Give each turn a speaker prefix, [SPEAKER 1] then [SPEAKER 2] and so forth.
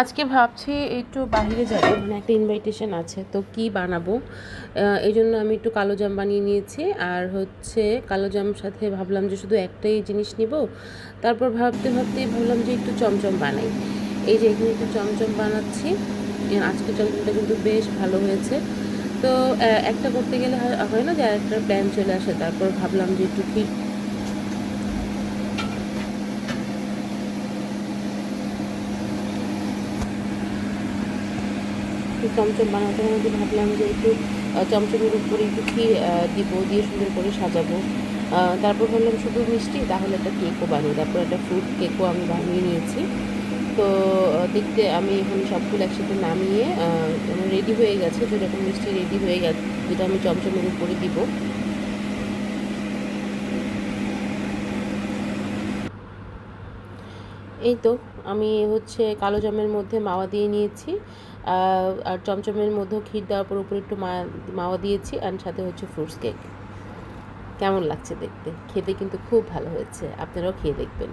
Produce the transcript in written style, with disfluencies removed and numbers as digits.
[SPEAKER 1] আজকে ভাবছি একটু বাইরে যাবো, মানে একটা ইনভাইটেশন আছে, তো কি বানাবো। এই জন্য আমি একটু কালো জাম বানিয়ে নিয়েছি। আর হচ্ছে কালো জাম সাথে ভাবলাম যে শুধু একটাই জিনিস নিব। তারপর ভাবতে ভাবতেই ভাবলাম যে একটু চমচম বানাই। এই যে এখানে একটু চমচম বানাচ্ছি। আজকে চমচমটা কিন্তু বেশ ভালো হয়েছে। তো একটা করতে গেলে হয় না যে আরেকটা প্ল্যান চলে আসে। তারপর ভাবলাম যে একটু চমচম বানাতে বানাতে ভাবলাম যে একটু চমচমের উপরে একটু ক্ষীর দিব, দিয়ে সুন্দর করে সাজাবো। তারপর ভাবলাম শুধু মিষ্টি, তাহলে একটা কেকও বানিয়ে, তারপর একটা ফ্রুট কেকও আমি বানিয়ে নিয়েছি। তো দেখতে আমি এখানে সবগুলো একসাথে নামিয়ে আমার রেডি হয়ে গেছে, যেরকম মিষ্টি রেডি হয়ে গেছে, যেটা আমি চমচমের উপরে দিব। এই তো আমি হচ্ছে কালো জামের মধ্যে মাওয়া দিয়ে নিয়েছি। আর চমচমের মধ্যেও ক্ষীর দেওয়ার পর উপরে একটু মাওয়া দিয়েছি, আর সাথে হচ্ছে ফ্রুটস কেক। কেমন লাগছে দেখতে? খেতে কিন্তু খুব ভালো হয়েছে, আপনারাও খেয়ে দেখবেন।